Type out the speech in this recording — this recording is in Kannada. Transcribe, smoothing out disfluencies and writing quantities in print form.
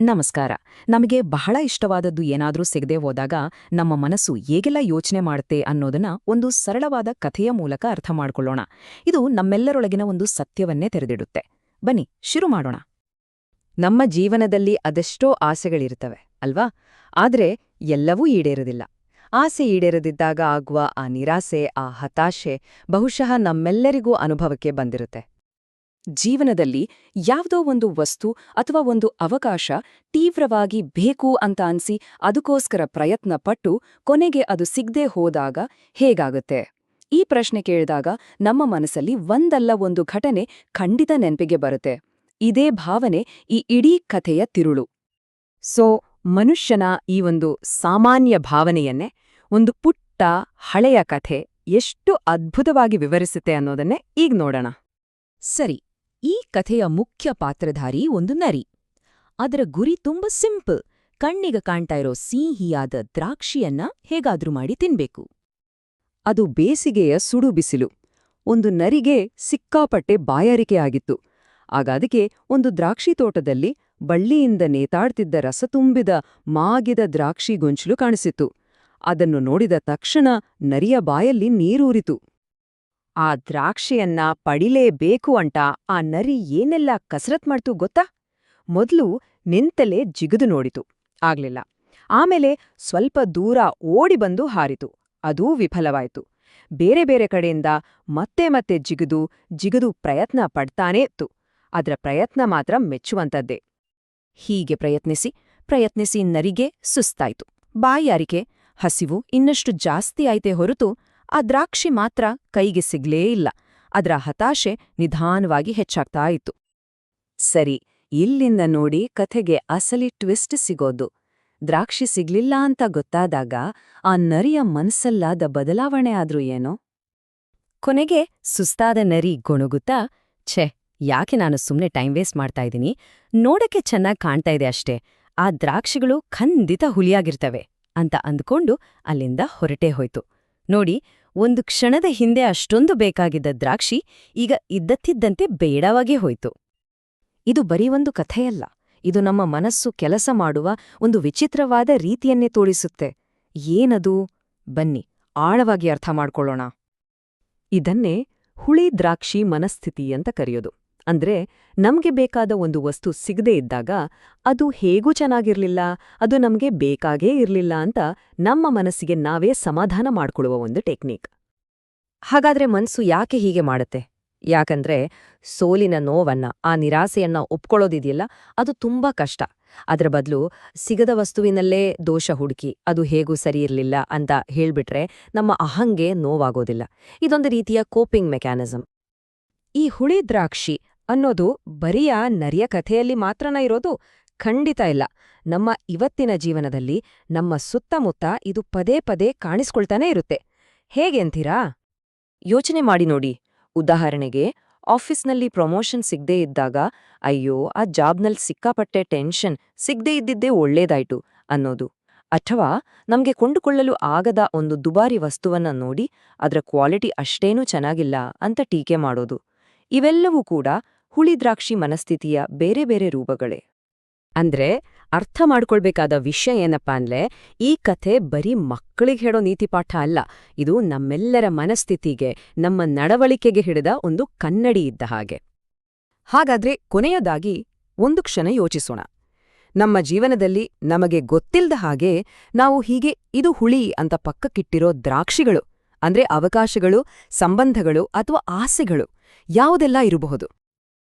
ನಮಸ್ಕಾರ. ನಮಗೆ ಬಹಳ ಇಷ್ಟವಾದದ್ದು ಏನಾದ್ರೂ ಸಿಗದೆ ಹೋದಾಗ ನಮ್ಮ ಮನಸ್ಸು ಹೇಗೆಲ್ಲ ಯೋಚನೆ ಮಾಡುತ್ತೆ ಅನ್ನೋದನ್ನ ಒಂದು ಸರಳವಾದ ಕಥೆಯ ಮೂಲಕ ಅರ್ಥ ಮಾಡ್ಕೊಳ್ಳೋಣ. ಇದು ನಮ್ಮೆಲ್ಲರೊಳಗಿನ ಒಂದು ಸತ್ಯವನ್ನೇ ತೆರೆದಿಡುತ್ತೆ. ಬನ್ನಿ ಶುರು ಮಾಡೋಣ. ನಮ್ಮ ಜೀವನದಲ್ಲಿ ಅದೆಷ್ಟೋ ಆಸೆಗಳಿರ್ತವೆ ಅಲ್ವಾ? ಆದ್ರೆ ಎಲ್ಲವೂ ಈಡೇರೋದಿಲ್ಲ. ಆಸೆ ಈಡೇರದಿದ್ದಾಗ ಆಗುವ ಆ ನಿರಾಸೆ, ಆ ಹತಾಶೆ ಬಹುಶಃ ನಮ್ಮೆಲ್ಲರಿಗೂ ಅನುಭವಕ್ಕೆ ಬಂದಿರುತ್ತೆ. ಜೀವನದಲ್ಲಿ ಯಾವುದೋ ಒಂದು ವಸ್ತು ಅಥವಾ ಒಂದು ಅವಕಾಶ ತೀವ್ರವಾಗಿ ಬೇಕು ಅಂತ ಅನ್ಸಿ ಅದಕ್ಕೋಸ್ಕರ ಪ್ರಯತ್ನ ಪಟ್ಟು ಕೊನೆಗೆ ಅದು ಸಿಗದೆ ಹೋದಾಗ ಹೇಗಾಗುತ್ತೆ? ಈ ಪ್ರಶ್ನೆ ಕೇಳಿದಾಗ ನಮ್ಮ ಮನಸ್ಸಲ್ಲಿ ಒಂದಲ್ಲ ಒಂದು ಘಟನೆ ಖಂಡಿತ ನೆನಪಿಗೆ ಬರುತ್ತೆ. ಇದೇ ಭಾವನೆ ಈ ಇಡೀ ಕಥೆಯ ತಿರುಳು. ಮನುಷ್ಯನ ಈ ಒಂದು ಸಾಮಾನ್ಯ ಭಾವನೆಯನ್ನೇ ಒಂದು ಪುಟ್ಟ ಹಳೆಯ ಕಥೆ ಎಷ್ಟು ಅದ್ಭುತವಾಗಿ ವಿವರಿಸುತ್ತೆ ಅನ್ನೋದನ್ನೇ ಈಗ ನೋಡೋಣ. ಸರಿ, ಈ ಕಥೆಯ ಮುಖ್ಯ ಪಾತ್ರಧಾರಿ ಒಂದು ನರಿ. ಅದರ ಗುರಿ ತುಂಬ ಸಿಂಪಲ್. ಕಣ್ಣಿಗೆ ಕಾಣ್ತಾ ಇರೋ ಸಿಹಿಯಾದ ದ್ರಾಕ್ಷಿಯನ್ನ ಹೇಗಾದ್ರೂ ಮಾಡಿ ತಿನ್ಬೇಕು. ಅದು ಬೇಸಿಗೆಯ ಸುಡು ಬಿಸಿಲು. ಒಂದು ನರಿಗೆ ಸಿಕ್ಕಾಪಟ್ಟೆ ಬಾಯಾರಿಕೆ ಆಗಿತ್ತು. ಆಗ ಅದಕ್ಕೆ ಒಂದು ದ್ರಾಕ್ಷಿ ತೋಟದಲ್ಲಿ ಬಳ್ಳಿಯಿಂದ ನೇತಾಡ್ತಿದ್ದ ರಸ ತುಂಬಿದ ಮಾಗಿದ ದ್ರಾಕ್ಷಿ ಗೊಂಚಲು ಕಾಣಿಸಿತು. ಅದನ್ನು ನೋಡಿದ ತಕ್ಷಣ ನರಿಯ ಬಾಯಲ್ಲಿ ನೀರೂರಿತು. ಆ ದ್ರಾಕ್ಷಿಯನ್ನ ಪಡಿಲೇಬೇಕು ಅಂತ ಆ ನರಿ ಏನೆಲ್ಲ ಕಸರತ್ ಮಾಡ್ತು ಗೊತ್ತಾ? ಮೊದ್ಲು ನಿಂತಲೇ ಜಿಗಿದು ನೋಡಿತು, ಆಗ್ಲಿಲ್ಲ. ಆಮೇಲೆ ಸ್ವಲ್ಪ ದೂರ ಓಡಿ ಬಂದು ಹಾರಿತು, ಅದೂ ವಿಫಲವಾಯಿತು. ಬೇರೆ ಬೇರೆ ಕಡೆಯಿಂದ ಮತ್ತೆ ಮತ್ತೆ ಜಿಗಿದು ಪ್ರಯತ್ನ ಪಡ್ತಾನೇ ಇತ್ತು. ಅದರ ಪ್ರಯತ್ನ ಮಾತ್ರ ಮೆಚ್ಚುವಂತದ್ದೇ. ಹೀಗೆ ಪ್ರಯತ್ನಿಸಿ ನರಿಗೆ ಸುಸ್ತಾಯ್ತು. ಬಾಯಾರಿಕೆ, ಹಸಿವು ಇನ್ನಷ್ಟು ಜಾಸ್ತಿ ಆಯ್ತೇ ಹೊರತು ಆ ದ್ರಾಕ್ಷಿ ಮಾತ್ರ ಕೈಗೆ ಸಿಗ್ಲೇ ಇಲ್ಲ. ಅದರ ಹತಾಶೆ ನಿಧಾನವಾಗಿ ಹೆಚ್ಚಾಗ್ತಾ ಇತ್ತು. ಸರಿ, ಇಲ್ಲಿಂದ ನೋಡಿ ಕಥೆಗೆ ಅಸಲಿ ಟ್ವಿಸ್ಟ್ ಸಿಗೋದು. ದ್ರಾಕ್ಷಿ ಸಿಗ್ಲಿಲ್ಲ ಅಂತ ಗೊತ್ತಾದಾಗ ಆ ನರಿಯ ಮನಸ್ಸಲ್ಲಾದ ಬದಲಾವಣೆ ಆದ್ರೂ ಏನೋ? ಕೊನೆಗೆ ಸುಸ್ತಾದ ನರಿ ಗೊಣಗುತ್ತಾ, ಛೆ, ಯಾಕೆ ನಾನು ಸುಮ್ನೆ ಟೈಮ್ ವೇಸ್ಟ್ ಮಾಡ್ತಾ ಇದ್ದೀನಿ, ನೋಡಕ್ಕೆ ಚೆನ್ನಾಗ್ ಕಾಣ್ತಾ ಇದೆ ಅಷ್ಟೇ, ಆ ದ್ರಾಕ್ಷಿಗಳು ಖಂಡಿತ ಹುಲಿಯಾಗಿರ್ತವೆ ಅಂತ ಅಂದ್ಕೊಂಡು ಅಲ್ಲಿಂದ ಹೊರಟೇ ಹೋಯ್ತು. ನೋಡಿ, ಒಂದು ಕ್ಷಣದ ಹಿಂದೆ ಅಷ್ಟೊಂದು ಬೇಕಾಗಿದ್ದ ದ್ರಾಕ್ಷಿ ಈಗ ಇದ್ದತ್ತಿದ್ದಂತೆ ಬೇಡವಾಗೇ ಹೋಯ್ತು. ಇದು ಬರೀ ಒಂದು ಕಥೆಯಲ್ಲ, ಇದು ನಮ್ಮ ಮನಸ್ಸು ಕೆಲಸ ಮಾಡುವ ಒಂದು ವಿಚಿತ್ರವಾದ ರೀತಿಯನ್ನೇ ತೋರಿಸುತ್ತೆ. ಏನದು? ಬನ್ನಿ ಆಳವಾಗಿ ಅರ್ಥ ಮಾಡ್ಕೊಳ್ಳೋಣ. ಇದನ್ನೇ ಹುಳಿ ದ್ರಾಕ್ಷಿ ಮನಸ್ಥಿತಿ ಅಂತ ಕರೆಯೋದು. ಅಂದ್ರೆ ನಮ್ಗೆ ಬೇಕಾದ ಒಂದು ವಸ್ತು ಸಿಗದೇ ಇದ್ದಾಗ ಅದು ಹೇಗೂ ಚೆನ್ನಾಗಿರ್ಲಿಲ್ಲ, ಅದು ನಮ್ಗೆ ಬೇಕಾಗೇ ಇರ್ಲಿಲ್ಲ ಅಂತ ನಮ್ಮ ಮನಸ್ಸಿಗೆ ನಾವೇ ಸಮಾಧಾನ ಮಾಡ್ಕೊಳ್ಳುವ ಒಂದು ಟೆಕ್ನಿಕ್. ಹಾಗಾದ್ರೆ ಮನ್ಸು ಯಾಕೆ ಹೀಗೆ ಮಾಡುತ್ತೆ? ಯಾಕಂದ್ರೆ ಸೋಲಿನ ನೋವನ್ನ, ಆ ನಿರಾಸೆಯನ್ನ ಒಪ್ಕೊಳ್ಳೋದಿದೆಯಲ್ಲ, ಅದು ತುಂಬಾ ಕಷ್ಟ. ಅದರ ಬದಲು ಸಿಗದ ವಸ್ತುವಿನಲ್ಲೇ ದೋಷ ಹುಡುಕಿ ಅದು ಹೇಗೂ ಸರಿಯಿರ್ಲಿಲ್ಲ ಅಂತ ಹೇಳ್ಬಿಟ್ರೆ ನಮ್ಮ ಅಹಂಗೆ ನೋವಾಗೋದಿಲ್ಲ. ಇದೊಂದು ರೀತಿಯ ಕೋಪಿಂಗ್ ಮೆಕ್ಯಾನಿಸಮ್. ಈ ಹುಳಿ ದ್ರಾಕ್ಷಿ ಅನ್ನೋದು ಬರಿಯ ನರಿಯ ಕಥೆಯಲ್ಲಿ ಮಾತ್ರನ ಇರೋದು? ಖಂಡಿತ ಇಲ್ಲ. ನಮ್ಮ ಇವತ್ತಿನ ಜೀವನದಲ್ಲಿ ನಮ್ಮ ಸುತ್ತಮುತ್ತ ಇದು ಪದೇ ಪದೇ ಕಾಣಿಸ್ಕೊಳ್ತಾನೇ ಇರುತ್ತೆ. ಹೇಗೆ ಅಂತೀರಾ? ಯೋಚನೆ ಮಾಡಿ ನೋಡಿ. ಉದಾಹರಣೆಗೆ, ಆಫೀಸ್ನಲ್ಲಿ ಪ್ರಮೋಷನ್ ಸಿಗ್ದೇ ಇದ್ದಾಗ ಅಯ್ಯೋ, ಆ ಜಾಬ್ನಲ್ಲಿ ಸಿಕ್ಕಾಪಟ್ಟೆ ಟೆನ್ಷನ್, ಸಿಗ್ದೇ ಇದ್ದಿದ್ದೇ ಒಳ್ಳೇದಾಯ್ತು ಅನ್ನೋದು. ಅಥವಾ ನಮ್ಗೆ ಕೊಂಡುಕೊಳ್ಳಲು ಆಗದ ಒಂದು ದುಬಾರಿ ವಸ್ತುವನ್ನ ನೋಡಿ ಅದರ ಕ್ವಾಲಿಟಿ ಅಷ್ಟೇನೂ ಚೆನ್ನಾಗಿಲ್ಲ ಅಂತ ಟೀಕೆ ಮಾಡೋದು. ಇವೆಲ್ಲವೂ ಕೂಡ ಹುಳಿ ದ್ರಾಕ್ಷಿ ಮನಸ್ಥಿತಿಯ ಬೇರೆ ಬೇರೆ ರೂಪಗಳೇ. ಅಂದ್ರೆ ಅರ್ಥ ಮಾಡ್ಕೊಳ್ಬೇಕಾದ ವಿಷಯ ಏನಪ್ಪಾ ಅಂದ್ರೆ, ಈ ಕಥೆ ಬರೀ ಮಕ್ಕಳಿಗೆ ಹೇಳೋ ನೀತಿಪಾಠ ಅಲ್ಲ. ಇದು ನಮ್ಮೆಲ್ಲರ ಮನಸ್ಥಿತಿಗೆ, ನಮ್ಮ ನಡವಳಿಕೆಗೆ ಹಿಡಿದ ಒಂದು ಕನ್ನಡಿ ಇದ್ದ ಹಾಗೆ. ಹಾಗಾದ್ರೆ ಕೊನೆಯದಾಗಿ ಒಂದು ಕ್ಷಣ ಯೋಚಿಸೋಣ. ನಮ್ಮ ಜೀವನದಲ್ಲಿ ನಮಗೆ ಗೊತ್ತಿಲ್ಲದ ಹಾಗೆ ನಾವು ಹೀಗೆ ಇದು ಹುಳಿ ಅಂತ ಪಕ್ಕಕ್ಕಿಟ್ಟಿರೋ ದ್ರಾಕ್ಷಿಗಳು, ಅಂದ್ರೆ ಅವಕಾಶಗಳು, ಸಂಬಂಧಗಳು ಅಥವಾ ಆಸೆಗಳು ಯಾವುದೆಲ್ಲ ಇರಬಹುದು?